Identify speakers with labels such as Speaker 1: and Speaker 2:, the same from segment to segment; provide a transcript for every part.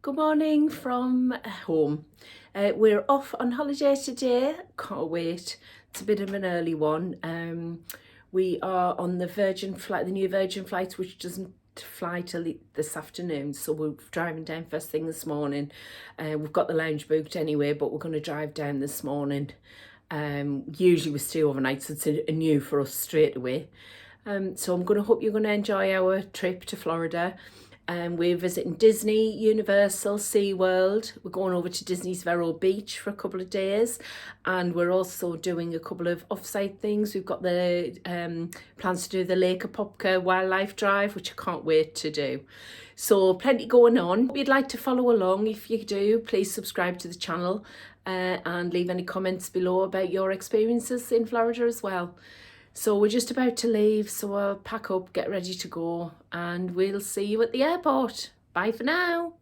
Speaker 1: Good morning from home. We're off on holiday today. Can't wait. It's a bit of an early one. We are on the Virgin flight, the new Virgin flight, which doesn't fly till this afternoon. So we're driving down first thing this morning. We've got the lounge booked anyway, but we're going to drive down this morning. Usually we stay overnight, so it's a new for us straight away. So I'm going to hope you're going to enjoy our trip to Florida. We're visiting Disney, Universal, SeaWorld. We're going over to Disney's Vero Beach for a couple of days. And we're also doing a couple of off-site things. We've got the plans to do the Lake Apopka Wildlife Drive, which I can't wait to do. So plenty going on. If you'd like to follow along, if you do, please subscribe to the channel and leave any comments below about your experiences in Florida as well. So we're just about to leave, so I'll pack up, get ready to go, and we'll see you at the airport. Bye for now.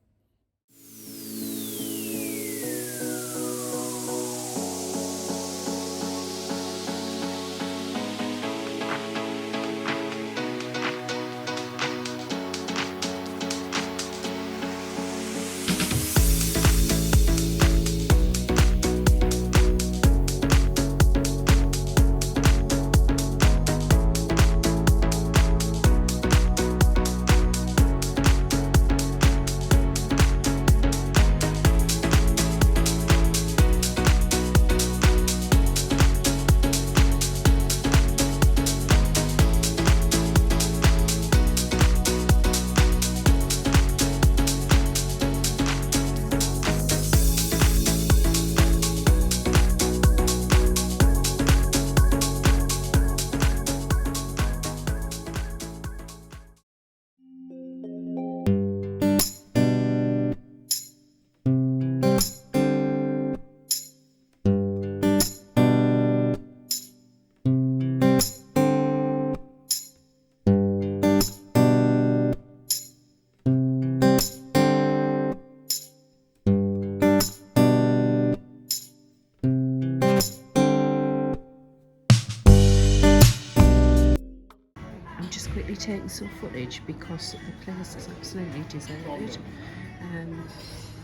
Speaker 1: I'm just quickly taking some footage because the place is absolutely deserted.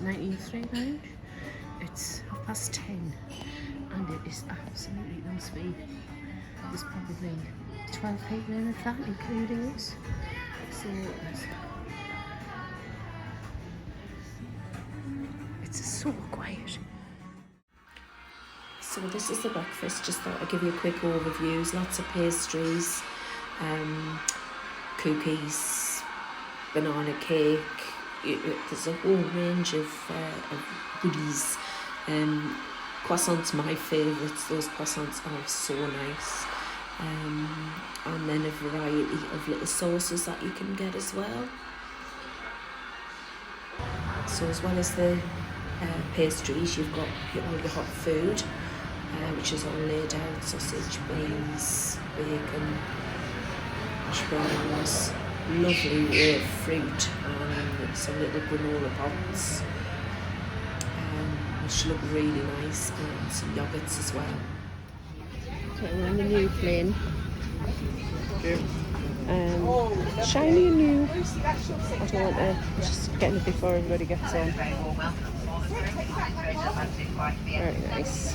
Speaker 1: 1903 lounge. It's 10:30 and it is absolutely no speed. There's probably 12 people in with that, including us. So it's so quiet. So this is the breakfast. Just thought I'd give you a quick overview. There's lots of pastries. Cookies, banana cake, there's a whole range of goodies. Croissants, my favourites. Those croissants are so nice. And then a variety of little sauces that you can get as well. So as well as the pastries, you've got all your hot food, which is all laid out: sausage, beans, bacon, hash browns, lovely raw fruit, and some little granola pots, which look really nice, and some yogurts as well. Okay, we're on the new plane. Shiny and new. I don't want to, just getting it before everybody gets on. Very nice.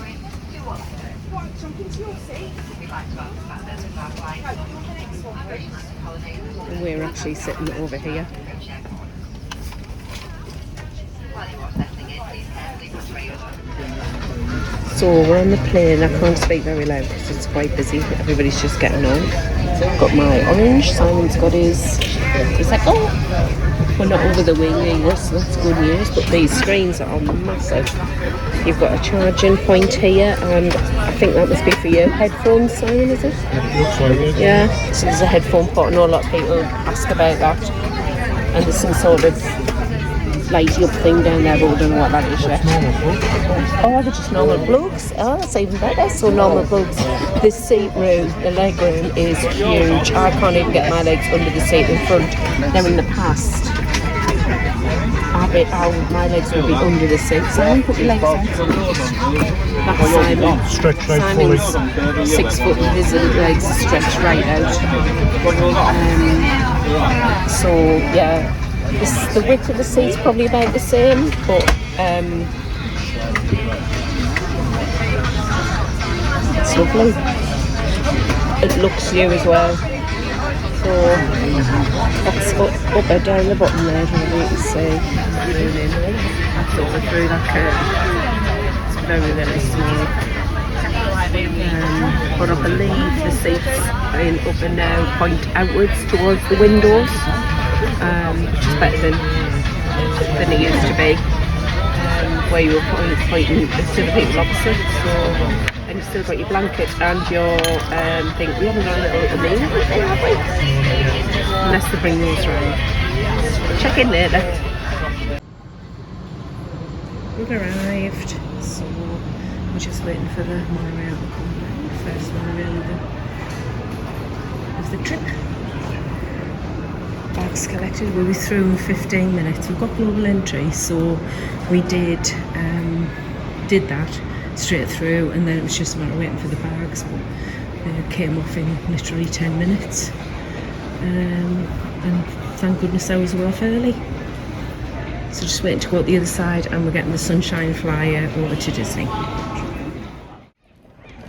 Speaker 1: And we're actually sitting over here. So we're on the plane. I can't speak very loud because it's quite busy. Everybody's just getting on. I've got my orange. Simon's got his. He's like, oh, we're not over the wing either, so that's good news. But these screens are massive. You've got a charging point here, and I think that must be for your headphones, Simon, is it? Yeah, so there's a headphone port. I know a lot of people ask about that. And there's some sort of lighty up thing down there, but we don't know what that is yet. Oh, they're just normal plugs. Oh, that's even better. So normal plugs. This seat room, the leg room, is huge. I can't even get my legs under the seat in front. Now in the past, my legs would be under the seat. Simon, put your legs out. That's Simon.
Speaker 2: Stretch right
Speaker 1: Simon's 6 foot, his legs are stretched right out. So yeah, The width of the seat's probably about the same, but it's lovely. It looks new as well. So that's up or down the bottom there, whatever you can see. That's over through that curtain. It's very, very small. But I believe the seats in up and now point outwards towards the windows, which is better than it used to be, where you were pointing to the people opposite. So, and you've still got your blanket and your thing. We haven't got a little amenity thing, have we? Unless they bring those round. Check in later. We've arrived, so we're just waiting for the monorail to come down. The first monorail of the trip. Bags collected. We'll be through in 15 minutes. We've got global entry, so we did that straight through, and then it was just a matter of waiting for the bags. But they came off in literally 10 minutes, and thank goodness I was off early. So just waiting to go out the other side, and we're getting the Sunshine Flyer over to Disney.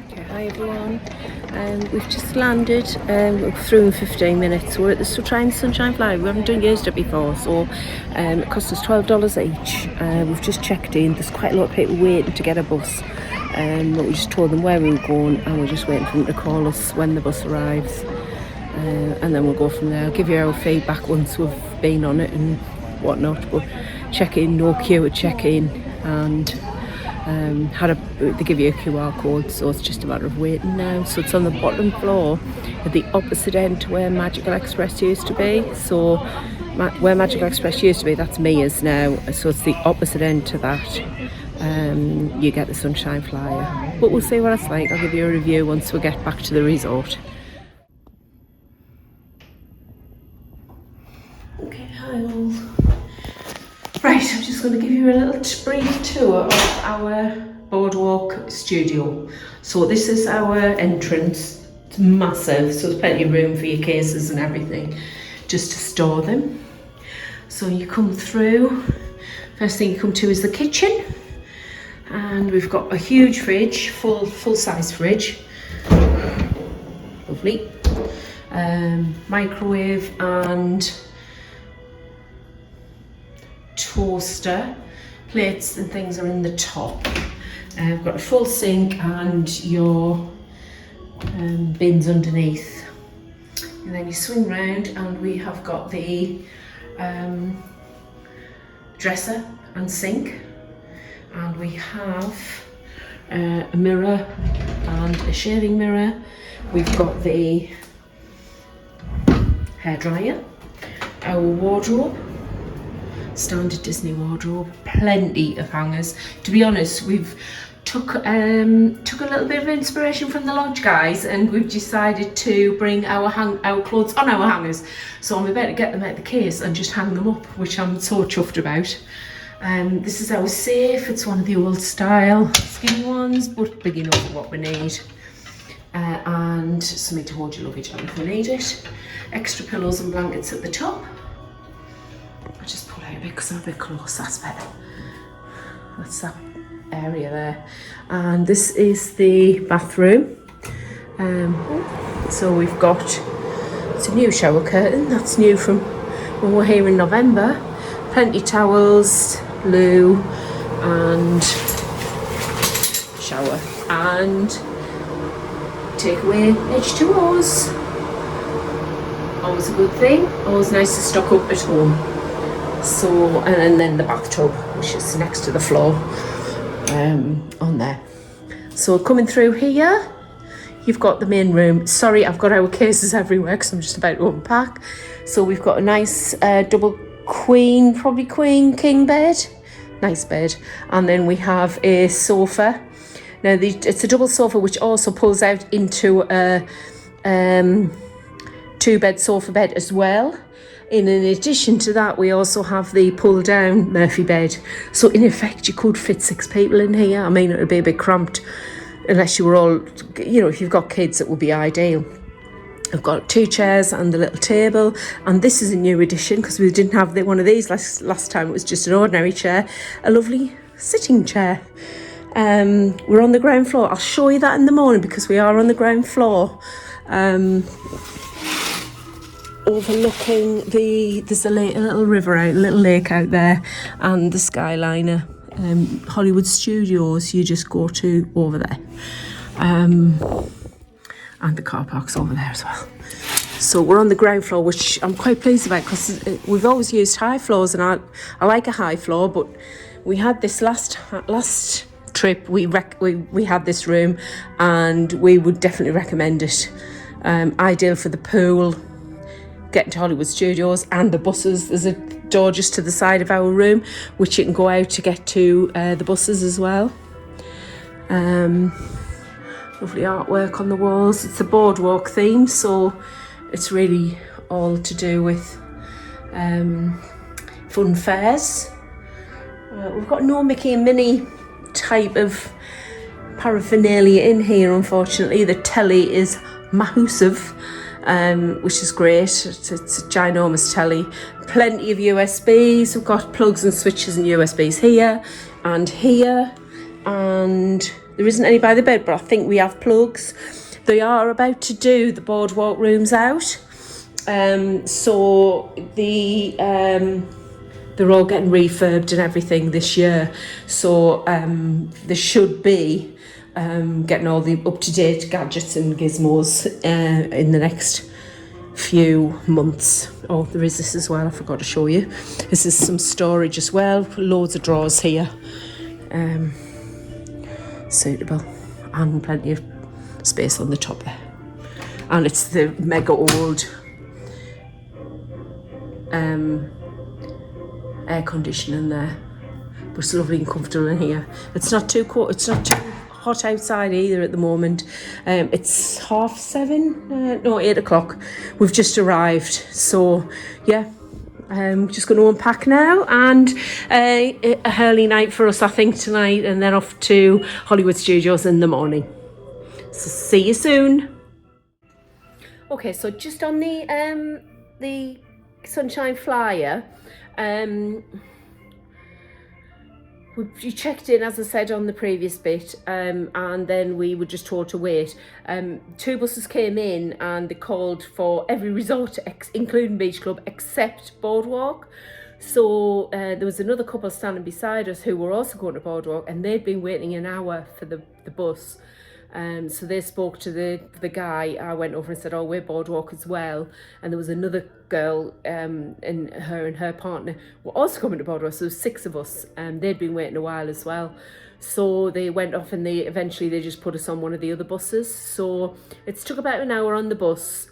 Speaker 1: Okay, hi everyone. We've just landed. We're through in 15 minutes. We're at the Sunshine Flyer. We haven't used it before, so it cost us $12 each. We've just checked in. There's quite a lot of people waiting to get a bus. But we just told them where we were going, and we're just waiting for them to call us when the bus arrives. And then we'll go from there. I'll give you our feedback once we've been on it and whatnot. But check-in, no queue at check-in, and they give you a QR code, so it's just a matter of waiting now. So it's on the bottom floor at the opposite end to where Magical Express used to be. So where Magical Express used to be, that's Mia's now, so it's the opposite end to that. You get the Sunshine Flyer, but we'll see what it's like. I'll give you a review once we get back to the resort. Okay, hi all. Right, I'm just going to give you a little brief tour of our Boardwalk studio. So this is our entrance. It's massive, so there's plenty of room for your cases and everything, just to store them. So you come through, first thing you come to is the kitchen, and we've got a huge fridge, full-size fridge, lovely, microwave and toaster. Plates and things are in the top. We've got a full sink and your bins underneath. And then you swing round and we have got the dresser and sink. And we have a mirror and a shaving mirror. We've got the hairdryer, our wardrobe, standard Disney wardrobe, plenty of hangers. To be honest, we've took a little bit of inspiration from the lodge guys, and we've decided to bring our clothes on our hangers. So I'm about to get them out of the case and just hang them up, which I'm so chuffed about. This is our safe. It's one of the old style skinny ones, but big enough for what we need. And something to hold your luggage on if we need it. Extra pillows and blankets at the top. I'll just pull out a bit because I'm a bit close, that's better. That's that area there. And this is the bathroom. So we've got, it's a new shower curtain. That's new from when we're here in November. Plenty towels, loo and shower, and takeaway H2Os. Always a good thing, always nice to stock up at home. So, and then the bathtub, which is next to the floor, on there. So coming through here, you've got the main room. Sorry, I've got our cases everywhere because I'm just about to unpack. So we've got a nice double queen, probably queen king bed, nice bed, and then we have a sofa. Now it's a double sofa which also pulls out into a 2-bed sofa bed as well. In addition to that, we also have the pull down Murphy bed. So in effect, you could fit 6 people in here. I mean, it would be a bit cramped unless you were all, you know, if you've got kids, it would be ideal. I've got 2 chairs and a little table, and this is a new addition because we didn't have one of these last time. It was just an ordinary chair, a lovely sitting chair. We're on the ground floor. I'll show you that in the morning because we are on the ground floor, overlooking there's a little river out, a little lake out there, and the Skyliner. Hollywood Studios, you just go to over there. And the car park's over there as well. So we're on the ground floor, which I'm quite pleased about because we've always used high floors, and I like a high floor, but we had this last trip, we had this room, and we would definitely recommend it. Ideal for the pool, getting to Hollywood Studios, and the buses. There's a door just to the side of our room, which you can go out to get to the buses as well. Lovely artwork on the walls. It's a Boardwalk theme, so it's really all to do with fun fairs. We've got no Mickey and Minnie type of paraphernalia in here, unfortunately. The telly is massive, which is great. It's a ginormous telly. Plenty of USBs. We've got plugs and switches and USBs here, and there isn't any by the bed, but I think we have plugs. They are about to do the Boardwalk rooms out, so they're all getting refurbed and everything this year. So there should be getting all the up-to-date gadgets and gizmos in the next few months. Oh, there is this as well, I forgot to show you. This is some storage as well, loads of drawers here, suitable, and plenty of space on the top there. And it's the mega old air conditioning there, but it's lovely and comfortable in here. It's not too cold, it's not too hot outside either at the moment. It's 8 o'clock. We've just arrived, so yeah, just going to unpack now, and a early night for us, I think, tonight, and then off to Hollywood Studios in the morning. So see you soon. Okay, so just on the Sunshine Flyer, we checked in, as I said, on the previous bit, and then we were just told to wait. 2 buses came in, and they called for every resort, including Beach Club, except Boardwalk. So there was another couple standing beside us who were also going to Boardwalk, and they'd been waiting an hour for the bus. So they spoke to the guy. I went over and said, oh, we're Boardwalk as well. And there was another girl, and her partner were also coming to Boardwalk. So there was 6 of us, and they'd been waiting a while as well. So they went off, and eventually they just put us on one of the other buses. So it took about an hour on the bus.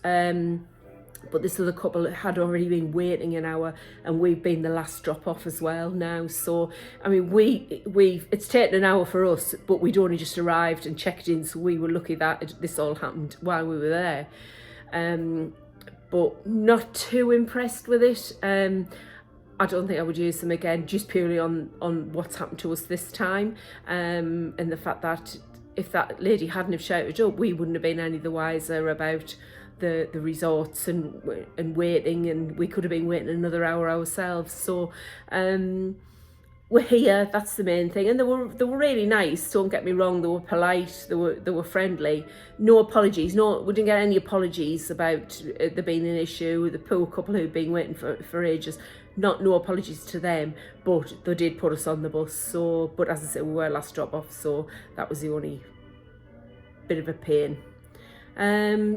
Speaker 1: But this other couple had already been waiting an hour, and we've been the last drop off as well now. So I mean, it's taken an hour for us, but we'd only just arrived and checked in, so we were lucky that this all happened while we were there. But not too impressed with it. I don't think I would use them again, just purely on what's happened to us this time, and the fact that if that lady hadn't have shouted up, we wouldn't have been any the wiser about the resorts and waiting, and we could have been waiting another hour ourselves. So we're here, that's the main thing. And they were really nice, don't get me wrong. They were polite, they were friendly. No apologies, we didn't get any apologies about there being an issue. The poor couple who'd been waiting for ages, no apologies to them, but they did put us on the bus. So, but as I said, we were last drop off, so that was the only bit of a pain.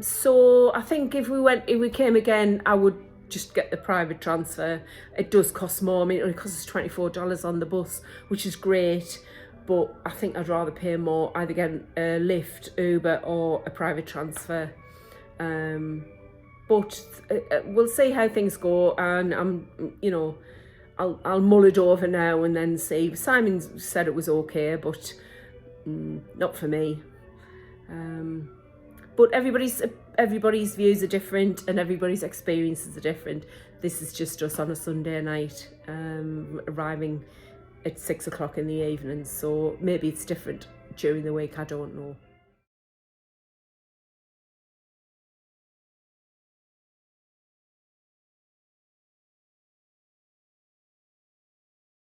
Speaker 1: So I think if we came again, I would just get the private transfer. It does cost more. I mean, it only costs us $24 on the bus, which is great, but I think I'd rather pay more, either get a Lyft, Uber, or a private transfer. But we'll see how things go, and I'll mull it over now and then see. Simon said it was okay, but not for me. But everybody's views are different, and everybody's experiences are different. This is just us on a Sunday night, arriving at 6 o'clock in the evening. So maybe it's different during the week, I don't know.